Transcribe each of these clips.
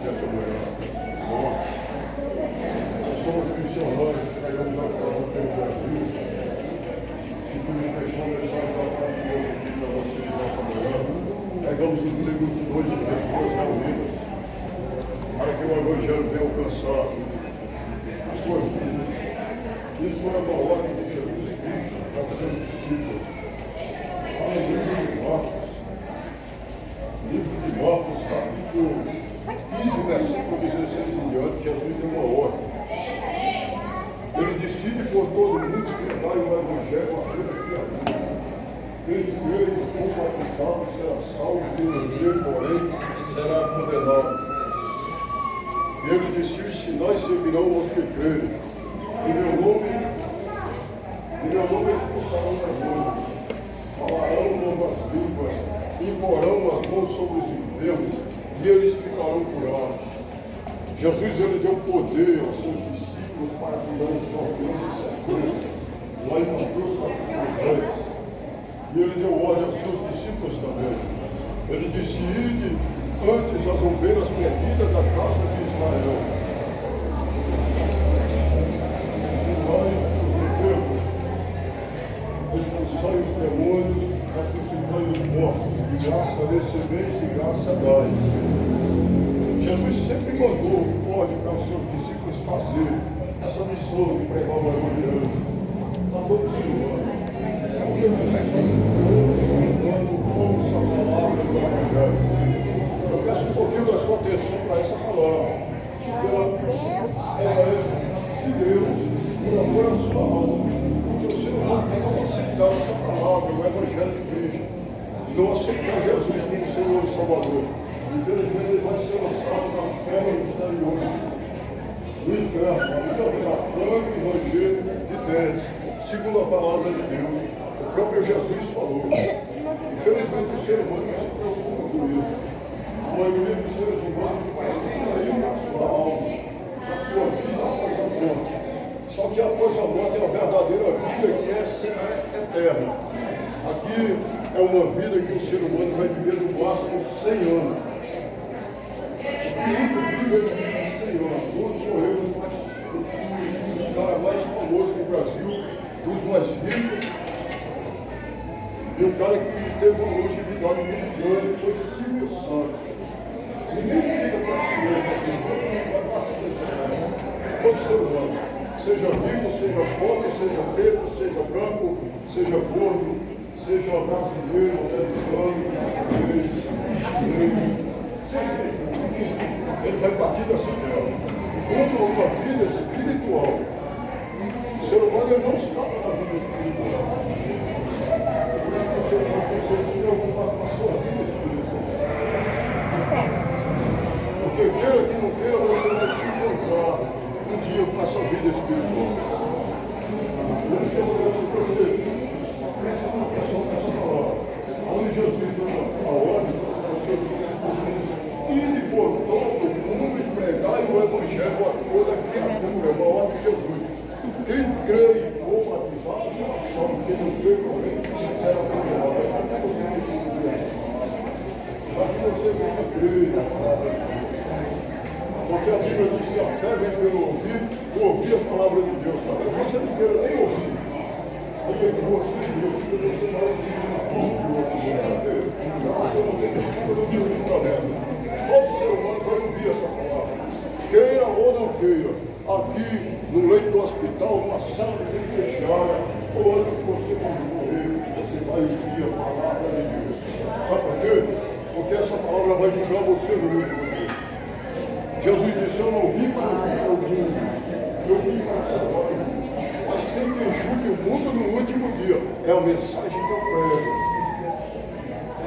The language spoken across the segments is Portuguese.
Essa manhã, nós somos missionários, pregamos a palavra pelo Brasil. Se tu nos deixou mensagem da parte de Deus aqui para vocês nessa manhã, pegamos um grupo de pessoas reunidas para que o Evangelho venha alcançar as suas vidas. Isso é uma ordem de Jesus Cristo para fazer discípulos. Aleluia, de Marcos. Livro de Marcos, capítulo 15, versículo 16 em diante, Jesus deu uma ordem. Ele decide por todo mundo que vai o Evangelho aquele que habita. Quem crê e for batizado será salvo, quem não crê, porém, será condenado. E ele disse: os sinais seguirão aos que crerem. Em meu nome expulsarão demônios, falarão novas línguas, imporão as mãos sobre os enfermos, e eles ficarão curados. Jesus, ele deu poder aos seus discípulos para curar os escorpiões e serpentes, lá em Mateus capítulo 10. E ele deu ordem aos seus discípulos também. Ele disse: ide antes as ovelhas perdidas da casa de Israel. Expulsai os demônios, ressuscitai os mortos, de graça recebeis, de graça dais. Jesus sempre mandou ordem para os seus discípulos fazerem essa missão de pregar o Evangelho a todo ser humano. Porque nós precisamos ouça a palavra do Evangelho. Eu peço um pouquinho da sua atenção para essa palavra. Ela é de Deus, ela foi a sua alma. Porque o ser humano tem que aceitar essa palavra, o Evangelho de Cristo, e não aceitar Jesus como Senhor e Salvador. Infelizmente, ele vai ser lançado para os pés exteriores do inferno. Ali haverá pranto e ranger de dentes, segundo a palavra de Deus. O próprio Jesus falou. Infelizmente, o ser humano não se preocupa com isso. A maioria dos seres humanos preocupa aí na sua alma, na sua vida após a morte. Só que após a morte é a verdadeira vida que é eterna. Aqui é uma vida que o ser humano vai viver no máximo 100 anos. Onde morreu um dos caras mais famosos do Brasil, dos mais ricos, e um cara que teve uma longevidade muito grande, foi Silvio Santos. Ninguém fica para si mesmo assim, vai acontecer. Todo ser humano, seja rico, seja pobre, seja preto, seja branco, seja gordo, seja brasileiro, americano, japonês, ele vai partir dessa terra. Como uma vida espiritual. O ser humano ele não escapa da vida espiritual. Por isso que o ser humano precisa se preocupar com a sua vida espiritual. Porque queira que não queira, você vai se encontrar um dia com a sua vida espiritual. Por isso que eu peço que você preste atenção nessa palavra. Onde Jesus deu a ordem para os seus discípulos, ide por todo o mundo e pregai o Evangelho a toda criatura, é uma ordem de Jesus. Quem crê e for batizado será salvo, quem não crê, porém, será condenado. Para que você venha crer na palavra de Deus. Porque a Bíblia diz que a fé vem pelo ouvir a palavra de Deus. Talvez você não queira nem ouvir. Porque você e Deus, você vai ouvir na porta do outro. Você não tem desculpa no dia do julgamento. Todo ser humano vai ouvir essa palavra. Queira ou não queira. Aqui, no leito do hospital, numa sala de penitenciária, ou antes de você morrer, você vai ouvir a palavra de Deus. Sabe por quê? Porque essa palavra vai julgar você no último dia. Jesus disse: eu não vim para julgar o mundo, eu vim para salvar o mundo. Mas tem quem julgue o mundo no último dia. É a mensagem que eu prego.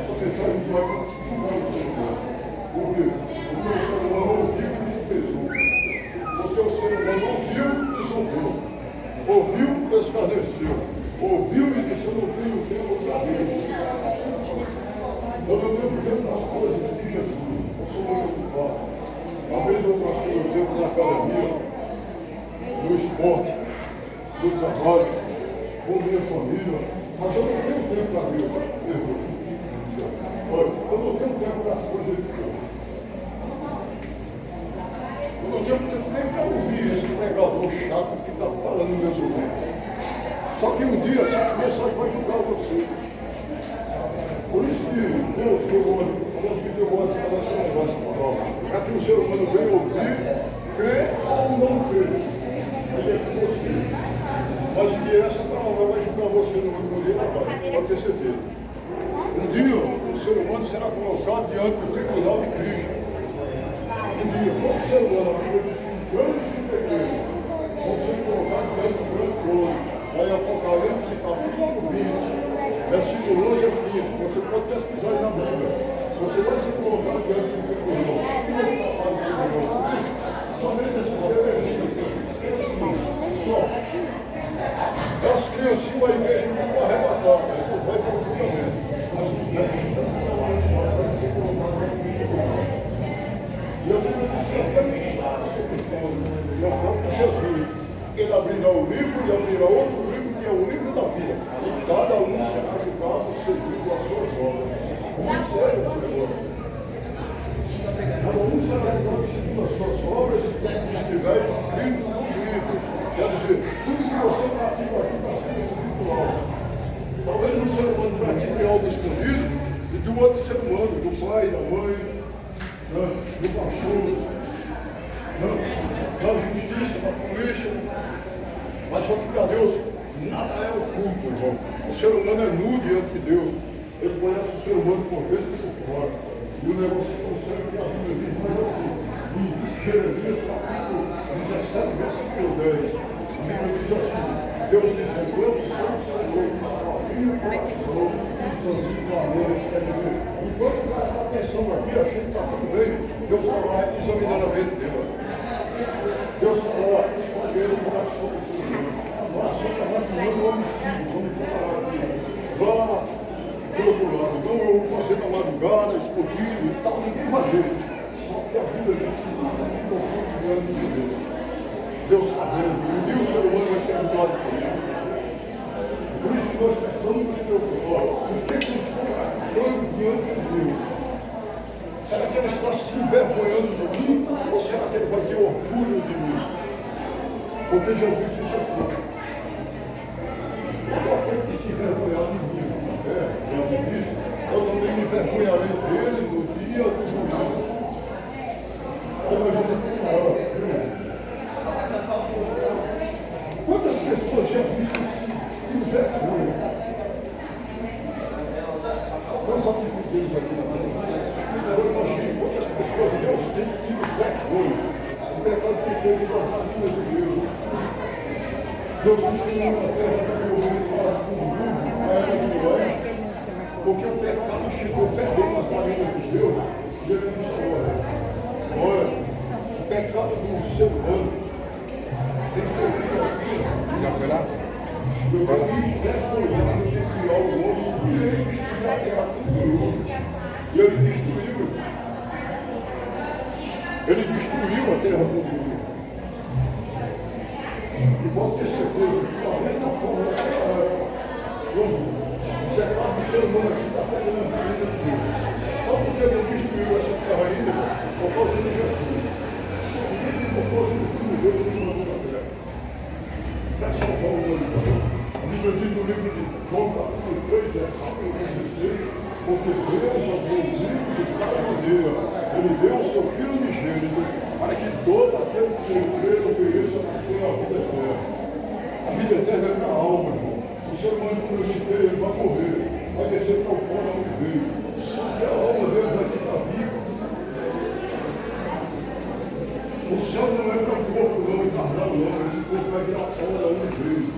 Essa mensagem vai julgar o Senhor. Por quê? Porque o ser humano ouviu e desprezou. Porque o ser humano ouviu e zombou. Ouviu e escarneceu. Ouviu e disse: eu não tenho tempo para Deus. Eu não tenho tempo para as coisas de Jesus. Eu sou muito ocupado. Às vezes eu gasto meu tempo na academia, no esporte, no trabalho, com minha família, mas eu não tenho tempo para Deus. Olha, eu não tenho tempo para as coisas de Deus. tenho tempo nem para ouvir esse pregador chato que está falando nos meus ouvidos. Só que um dia essa mensagem vai julgar você. Por isso que Deus falou que Deus gosta de fazer esse negócio prova. Para que o ser humano venha ouvir, crer ou não crer. Aí é com você. Mas que essa palavra vai julgar você no último dia, pode ter certeza. Um dia o ser humano será colocado diante do tribunal de Cristo. Um dia, todo ser humano, a Bíblia diz que grandes e pequenos vão ser colocados diante do grande trono. Aí Apocalipse capítulo 20, versículo 11 a 15. Você pode pesquisar aí na Bíblia. Você vai ser colocado diante do tribunal. Não está lá no tribunal. Somente esses bebezinhos, só. As criancinhas da igreja não vão arrebatar, não vai para o julgamento. Mas o velho vai ser colocado diante do tribunal. E a Bíblia diz que aquele que está sobre o trono é o próprio Jesus. Ele abrirá o livro e abrirá outro livro, que é o livro da vida. E cada um será julgado segundo as suas obras. Muito sério esse negócio. Cada um será julgado segundo as suas obras que estiver escrito nos livros. Quer dizer, tudo que você pratica aqui está sendo espiritual. Talvez um ser humano pratique algo escondido e do outro ser humano, do pai, da mãe, do pastor, da justiça, da polícia. Mas só que para Deus nada é oculto, irmão. O ser humano é nu diante de Deus. Ele conhece o ser humano por dentro e por fora. E o negócio é tão sério que a Bíblia diz, mas assim, em Jeremias capítulo 17, versículo 10, a Bíblia diz assim, Deus dizendo, eu sou o Senhor, que examina o coração, que examina a mente. Quer dizer, enquanto o cara está pensando aqui, achando que está tudo bem, Deus está lá examinando a mente dele. Deus está lá escolhendo o coração do ser humano. O coração está maquinando o homicídio, vamos comparar aqui. Lá, do outro lado, não eu vou fazer na madrugada, escondido e tal, ninguém vai ver. Só que a Bíblia diz que nada é oculto diante de Deus. Deus está vendo, e um dia o ser humano vai ser julgado por isso. Por isso que nós precisamos nos preocupar. O que nós estamos praticando diante de Deus? Será que ele está se envergonhando de mim? Ou será que ele vai ter orgulho de mim? Porque Jesus disse assim, eu tenho que se envergonhar de mim. Jesus disse, eu também me envergonharei dele no dia do juízo. Quantas pessoas Jesus se envergonham? Nós atitudes aqui na vida. Eu imagino quantas pessoas Deus tem tido vergonha. O pecado que fez das famílias de Deus. Deus destruiu a terra que eu ouvi falar com o mundo, a era de Noé. Porque o pecado chegou fedendo as famílias de Deus. E ele disse, olha, o pecado do ser humano tem ferido a vida. Já foi lá? Eu tenho vergonhado de criar o homem e ele destruiu a terra com Deus. E ele destruiu. Ele destruiu a terra com Deus. E pode ter certeza que da mesma forma naquela época, o pecado do ser humano aqui está pegando a vida de Deus. Só porque ele não destruiu essa terra ainda, por causa de Jesus. Somente por causa do Filho de Deus que ele mandou na terra. Para salvar o mundo. A Bíblia diz no livro de João, capítulo 3, versículo 16, porque Deus amou o mundo de cada maneira. Ele deu o seu Filho unigênito para que todo aquele que crê não pereça, mas tenha a vida eterna. A vida eterna é para a alma, irmão. O ser humano, como eu citei, ele vai morrer, vai descer para o pó onde veio. Só que a alma dele vai ficar viva. O céu não é para o corpo não, encarnado não. Esse corpo vai virar pó da onde veio.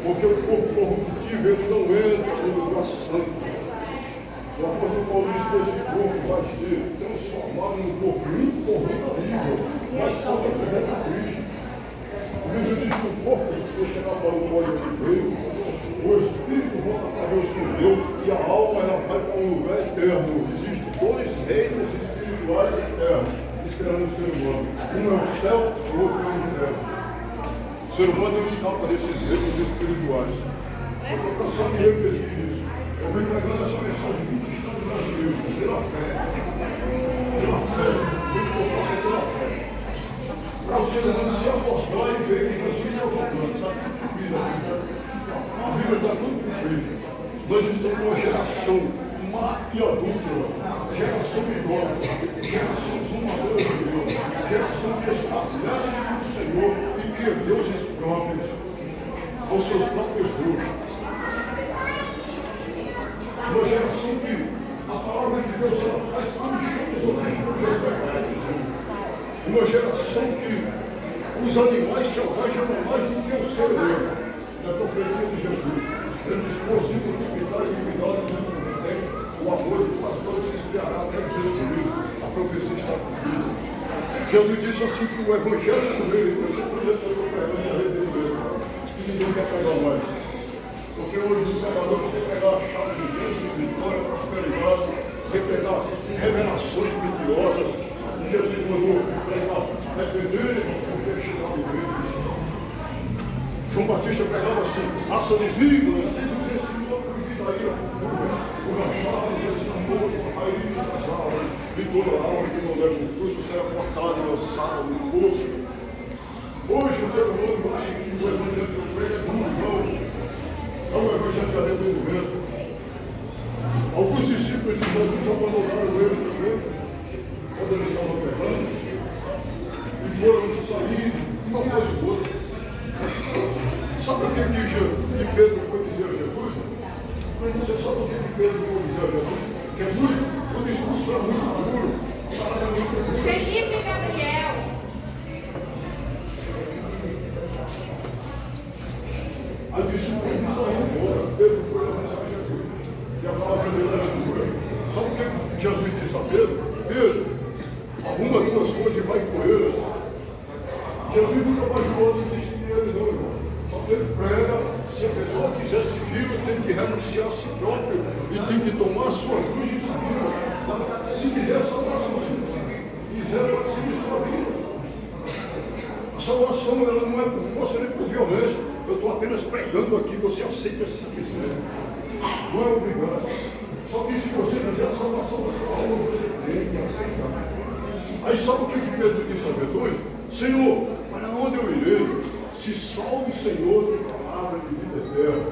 Porque o corpo corruptível ele não entra no lugar santo. O apóstolo Paulo diz que esse corpo vai ser transformado num corpo incorruptível, mas só através de Cristo. A Bíblia diz que o corpo deixará para o pó de onde veio, o espírito volta para Deus que deu e a alma ela vai para um lugar eterno. Existem dois reinos espirituais eternos esperando o ser humano. Um é o céu, o outro é o inferno. O ser humano não escapa desses reinos espirituais. Eu estou cansado de repetir isso. Eu venho pregando essa mensagem de 20 estados brasileiros, pela fé. Pela fé. Tudo que eu faço é pela fé. ser humano se acordar e ver que Jesus está voltando. Está tudo cumprido a Bíblia. A Bíblia está tudo cumprido. Nós estamos numa geração má e adúltera, geração idólatra, geração zombadora de Deus, geração que estabelece o Senhor e cria deuses próprios, aos seus próprios roxos. Uma geração que a palavra de Deus ela faz comichão os outros. Uma geração que os animais selvagens amam mais do que o ser humano. Na profecia de Jesus. Ele diz, possível multiplicar a iniquidade dos últimos tempos, o amor de pastores se esfriará até os seus comidos. A profecia está cumprida. Jesus disse assim que o evangelho do reino vai ser projeto do pregando e arrependimento. E ninguém quer pegar mais. Porque hoje os pregadores têm que pegar a chave de bênção, de vitória, prosperidade, têm que pegar revelações mentirosas. E Jesus mandou pregar arrependimento, porque chegar de Deus. João Batista pregava assim, raça de víboras, tem nos ensinou a vida o machados, eles estão mortos, raízes das árvores, e toda árvore que não der fruto será cortada e lançada no fogo. Hoje o ser humano acha que o evangelho que eu prego é duro, não. É um evangelho de arrependimento. Alguns discípulos de Jesus abandonaram ele também, quando eles estavam pregando, e foram sair um após o outro. Sabe o que Pedro foi dizer a Jesus? Você sabe o que Pedro foi dizer a Jesus? Jesus, o discurso é muito duro. Felipe Gabriel. Aí o discípulo saiu embora. Pedro foi avisar a Jesus. E a palavra dele era dura. Sabe o que Jesus disse a Pedro? Pedro, arruma duas coisas e vai com eles. Jesus nunca mais jogou de destino ele não, irmão. Ele prega, se a pessoa quiser segui-lo, tem que renunciar a si próprio e tem que tomar a sua cruz e segui-lo. Se quiser salvar seus filhos, quiser seguir sua vida. A salvação ela não é por força nem por violência. Eu estou apenas pregando aqui, você aceita se quiser. Não é obrigado. Só que se você quiser a salvação da sua alma, você tem que aceitar. Aí sabe o que Pedro disse a Jesus? Senhor, para onde eu irei? Se salve, Senhor, de palavra de vida eterna.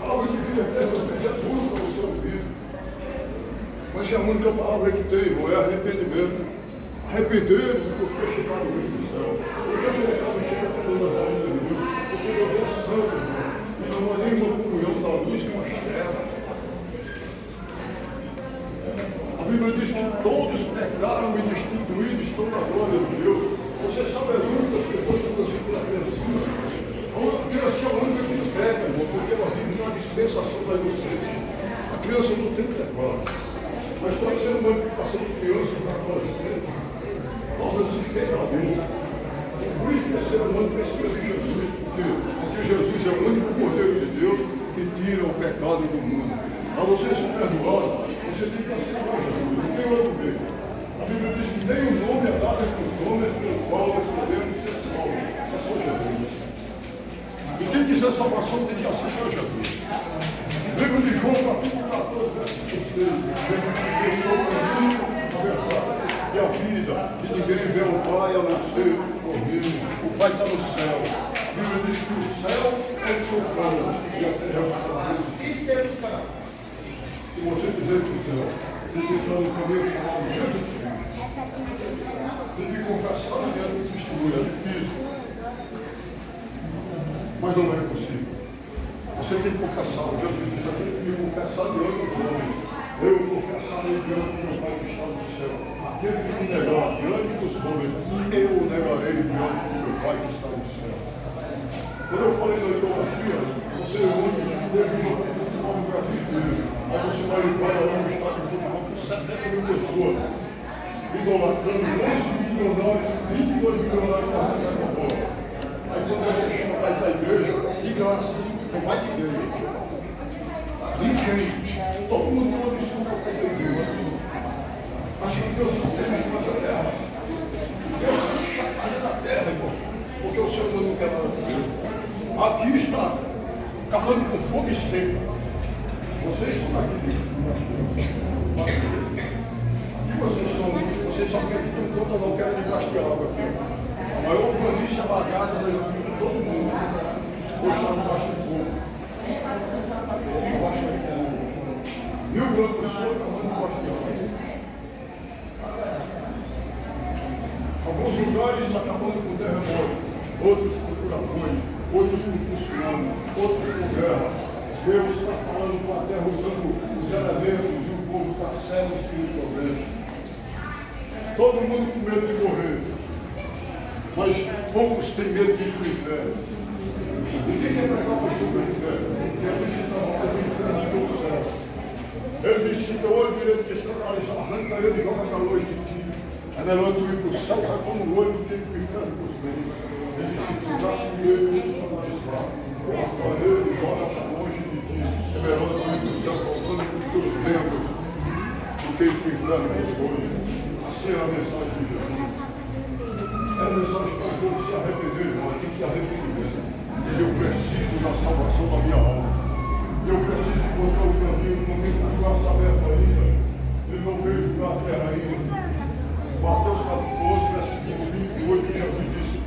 A palavra de vida eterna é duro para o seu ouvido. Mas é a única palavra que tem, irmão, é arrependimento. Arrepender-vos porque chegaram o reino do céu. Porque o pecado chega a todas as almas de Deus. Porque Deus é santo, irmão. E não há nenhuma comunhão da luz com as trevas. A Bíblia diz que todos pecaram e destituídos estão na glória de Deus. Você sabe as únicas pessoas que você pela criança. A criança é a única que peca, irmão, porque ela vive numa dispensação da inocência. A criança não tem pecado. Mas todo ser humano que passa de criança para adolescente, torna-se pecador. Por isso que o ser humano precisa de Jesus, porque Jesus é o único Cordeiro de Deus que tira o pecado do mundo. Para você ser perdoado, você tem que aceitar Jesus, não tem outro meio. A Bíblia diz que nem o nome é dado entre os homens pelo qual nós podemos ser salvos. É só Jesus. E quem quiser salvação tem que aceitar Jesus. Livro de João, capítulo 14, versículo 6. Jesus diz, eu sou o caminho, a verdade e a vida. E ninguém vê o Pai a não ser por mim. O Pai está no céu. A Bíblia diz que o céu é o seu plano e a terra é o seu plano. Se você quiser ir para o céu, tem que entrar no caminho chamado Jesus Cristo. Tem que confessar diante do testemunho, é difícil. Mas não é impossível. Você tem que confessar, Jesus diz, eu tenho que me confessar diante dos homens. Eu confessarei diante do meu Pai que está no céu. Aquele que me negar diante dos homens, eu o negarei diante do meu Pai que está no céu. Quando eu falei na idolatria, você é o único que deve jogar futebol no Brasil inteiro. Aí você vai lá no estádio de futebol com 70 mil pessoas. Idolatrando 11 milionários, 22 milionários para jogar com a bola. Aí quando você chama para ir para a igreja, de graça, não vai de igreja. Ninguém. Todo mundo tem uma desculpa para fazer igreja. Acha que Deus não tem isso na terra. Deus está chacoalhando a terra, irmão. Porque o Senhor não quer nada com Deus. Aqui está acabando com fogo e seco. Vocês estão aqui. Aqui vocês são. Vocês sabem que aqui tem conta, não quero de água aqui. maior planície alagada da vida de todo mundo. Hoje está debaixo do fogo. Rio Grande do Sul está debaixo de fogo. Alguns lugares acabando com terremoto, outros com furacões, outros com tsunami, outros com guerra. Deus está falando com a terra usando os elementos e o povo está sério espiritualmente. Todo mundo com medo de morrer, mas poucos têm medo de ir para o inferno. Ninguém quer pregar para o inferno. Jesus cita mais o inferno do que o céu. Ele disse: teu olho direito que está arranca ele e joga para longe de ti. É melhor tu ir para o céu, vai como o olho do que ir para o inferno com os meus. Ele disse: tu braço direito que está mais fraco. Corta ele e joga para longe de ti. É melhor tu ir para o céu faltando com os teus membros do que ir para o inferno com os dois. Assim é a mensagem de Jesus. É a mensagem para o povo se arrepender, irmão. Tem que se arrepender mesmo. Diz: eu preciso da salvação da minha alma. Eu preciso encontrar o caminho no momento que a graça aberta ainda. Eu não vejo a terra ainda. Mateus capítulo 11, versículo 28, Jesus disse: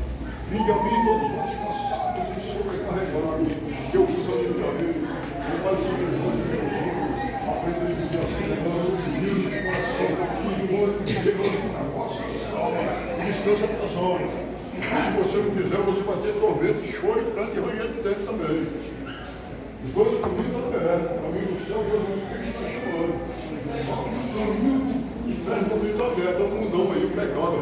vinde a mim todos vós cansados e sobrecarregados, que eu vos aliviarei. O Pai soberano de Jesus, aprenda a viver assim, nós humildes de coração, humilde e generoso na vossa alma, e descansa para as almas. E se você não quiser, você vai ter tormento, choro e pranto e ranger de dentro também. Os dois caminhos da terra, o caminho do céu, Jesus Cristo está chamando. Só que o caminho do inferno também está aberto, é o mundão aí, o pecado.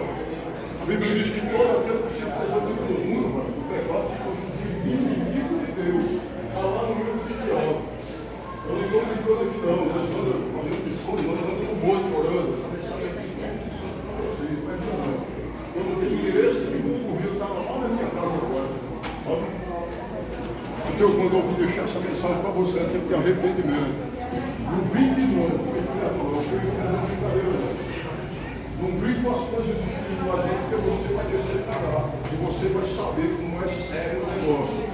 A Bíblia diz que todo aquele que se faz do mundo, o pecado se constitui inimigo de Deus. Está lá no livro de Tiago. Eu não estou brincando aqui não, nós estamos fazendo missões, nós estamos no monte orando. Essa mensagem aqui é missão para vocês, não é não. Eu não tenho interesse nenhum, o Rio estava lá na minha casa agora. Sabe? Deus mandou vir deixar essa mensagem para você, tem que ter arrependimento. Não brinque não, com o inferno não, porque o inferno não é brincadeira não. Não brinque com as coisas espirituais não, porque você vai descer para lá e você vai saber como é sério o negócio.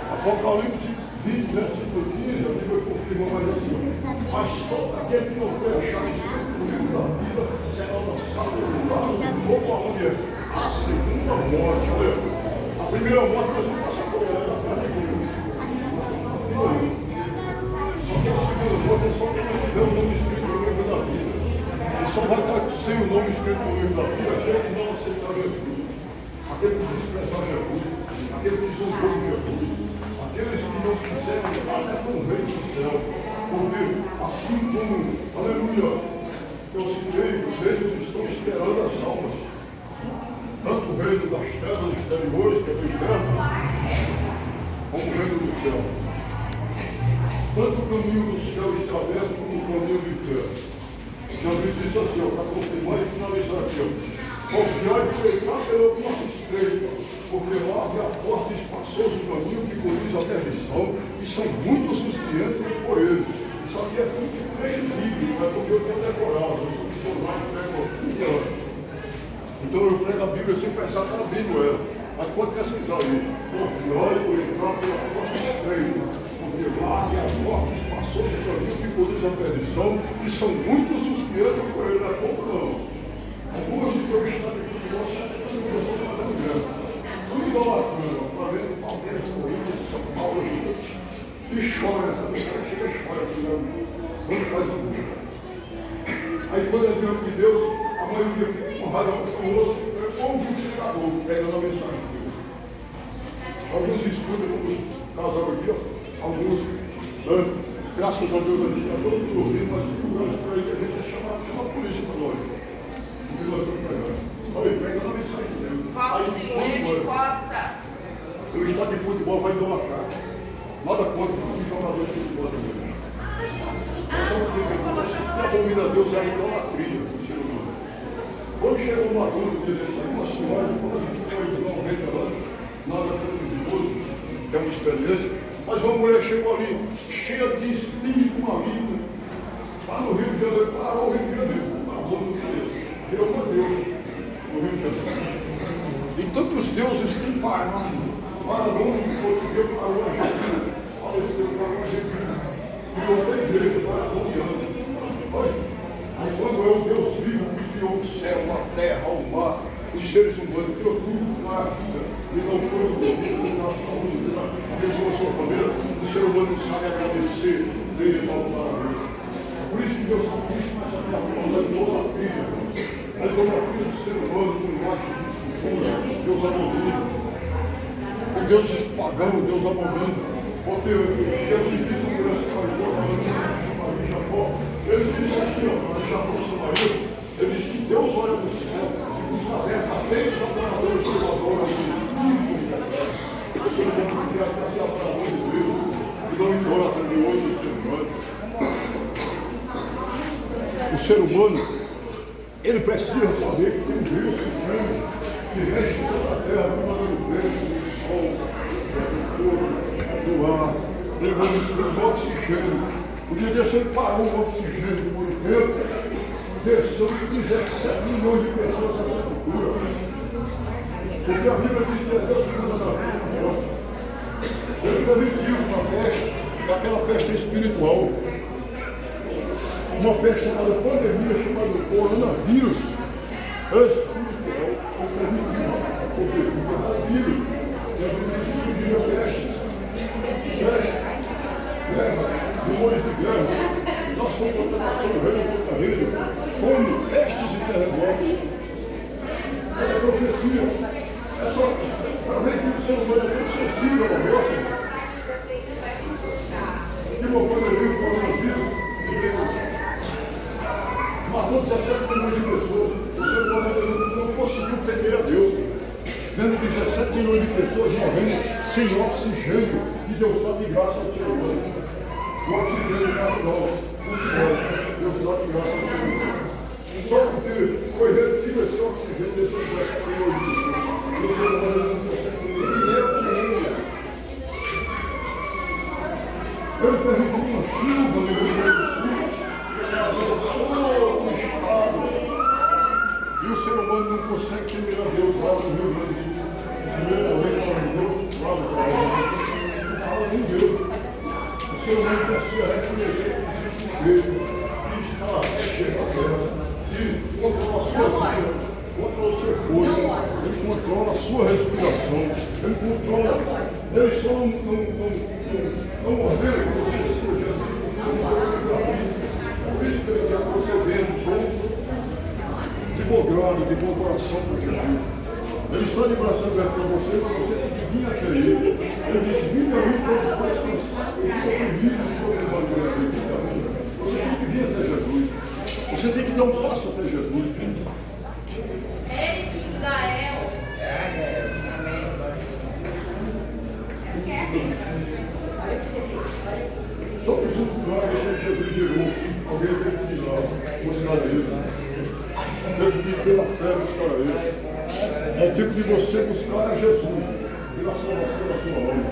Apocalipse 20, versículo 15, a Bíblia confirma mais assim: mas todo aquele que não foi achado escrito no livro da vida será lançado no lago do fogo aonde é a segunda morte. Olha, a primeira morte nós vamos passar por ela, só que a segunda morte é só quem não tiver o nome escrito no livro da vida. E só vai estar sem o nome escrito no livro da vida aquele que não aceitar Jesus, aquele que desprezar Jesus, aquele que zombou de Jesus, aqueles que não quiserem até com o reino do céu. Porque assim como, aleluia, eu citei, os reinos estão esperando as almas. Tanto o reino das trevas exteriores, que é do inferno, como o reino do céu. Tanto o caminho do céu está aberto como o caminho do inferno. Jesus disse assim, para confirmar e finalizar aqui: confiar e peitar pela porta estreita, porque lá havia a porta espaçosa do caminho que conduz à perdição, e são muitos os que entram por ele. Isso aqui é tudo trecho bíblico, não é porque eu tenho decorado, eu sou missionário, prego 15 anos. Então eu prego a Bíblia sem pensar que a Bíblia ela. Mas pode pesquisar aí. Confiar e entrar pela porta estreita, porque lá é a porta espaçosa do caminho que conduz à perdição, e são muitos os que entram por ele. Não é pouco não. Algumas que eu estou aqui com você, eu sou fazendo mesmo. Tudo idolatrando, fazendo Palmeiras, Corinthians, São Paulo, e chora, sabe? Chega e chora, quando faz o mundo. Aí quando é diante de Deus, a maioria fica com raiva, com osso, ouve o predicador, pegando a mensagem de Deus. Alguns escutam, como os casal aqui, alguns, graças a Deus aqui, está todo mundo ouvindo, mas tem lugares por aí que a gente chama a polícia para nós. Porque nós estamos pregando. Olha, pregando a mensagem de Deus. Valcilene Costa. O estádio de futebol vai idolatrar. Nada contra os jogadores de futebol também. A abomina a Deus é a idolatria do ser humano. Quando chegou uma dona no dia desse aí, uma senhora de quase 90 anos, nada contra os idosos, tem uma experiência, mas uma mulher chegou ali, cheia de espírito maligno, lá no Rio de Janeiro, parou o Rio de Janeiro, parou no dia desse, deu uma Deus no Rio de Janeiro. E tantos deuses têm parado, para longe de Portugal, parou a Argentina, faleceu, parou a Argentina. E outra igreja para a Doniana. Aí quando é o Deus vivo que criou o céu, a terra, ao mar, os seres humanos, que eu tudo mais, e não foi o Deus, na saúde, abençoa a sua família. O ser humano não sabe agradecer, nem exaltar a Deus. Por isso que Deus não quis mais a idolatria. A idolatria do ser humano, por baixo dos fundos, Deus abomina. O Deus pagão, Deus abomina. Porque Jesus disse por essa marido, Jacó, ele disse assim, ó, Jacó, seu marido, ele disse que Deus olha do céu e nos aberta até os adoradores que adoram a Deus. O ser humano quer ser adorador de Deus e não idolatra de outro ser humano. O ser humano, ele precisa saber que tem um Deus supremo que rege toda a terra, comandando o vento, o sol, o corpo, do ar, ele manda o oxigênio. O dia desse ele parou o oxigênio por um tempo, desceu de 17 milhões de pessoas a essa cultura. Porque a Bíblia diz que é Deus que manda na vida. Ele permitiu uma peste, aquela peste espiritual. Uma peste chamada pandemia, chamada coronavírus espiritual. Ele permitiu, porque fica na Bíblia. Jesus disse que subiria peste, guerra, rumores de guerra, nação contra nação, reino contra reino, fome, pestes e terremotos. É profecia. É só para ver que o ser humano é tão sensível à morte. Que uma pandemia, o coronavírus, matou 17 milhões de pessoas. O ser humano não conseguiu temer a Deus. Vendo 17 milhões de pessoas morrendo sem oxigênio, e Deus dá de graça ao ser humano. O oxigênio natural, o céu, Deus dá de graça ao ser humano. Só porque foi retido esse oxigênio desses 17 milhões de pessoas. E o ser humano não consegue viver. Ele permitiu uma chuva no Rio Grande do Sul, todo o estado. E o ser humano não consegue temer a Deus lá no Rio Grande do Sul. Primeiramente fala em Deus, não fala em Deus. O ser humano precisa reconhecer que existe um Deus que está regendo a terra, que controla a sua vida, controla o seu corpo, ele controla a sua respiração, ele controla. Ele só não ordena que você siga Jesus, porque não tem para mim. Por isso que ele quer que você venha de bom grado, de bom coração para Jesus. Ele está de braço aberto para você, mas você tem que vir até ele. Ele disse: vinde a mim todos os mais cansados, oprimidos, sobrevalores. Você tem que vir até Jesus. Você tem que dar um passo até Jesus. Ele que Israel. Todos os milagres que Jesus gerou, alguém teve que ir lá buscar ele. Teve que ir pela fé buscar ele. É o tempo de você buscar a Jesus, pela salvação da sua alma.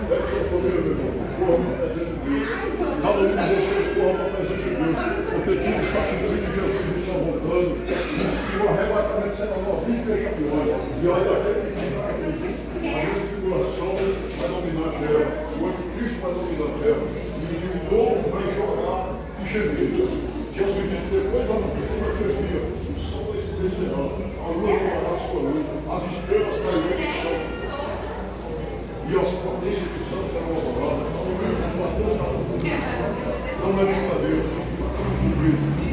Pede sua família, meu irmão, corra para a presença de Deus. Cada um de vocês corra para a presença de Deus, porque tudo está cumprido em Jesus, está voltando. E o arrebatamento será novinho e fecha de olhos. E olha aquele que fica aqui. A tribulação vai dominar a terra, o anticristo vai dominar a terra, e o povo vai chorar e gemer. Jesus disse: depois da notícia daquele dia, o sol escurecerá, a lua não dará a sua luz, as estrelas cairão do céu, e as potências do céu serão abaladas. Mateus capítulo 1. Não é brincadeira,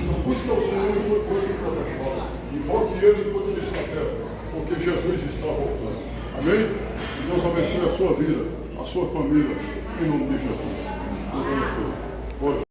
então busca o Senhor e foi posto para a espada, invoque ele enquanto ele está na terra, porque Jesus está voltando. Amém? Que Deus abençoe a sua vida, a sua família, em nome de Jesus. Deus abençoe.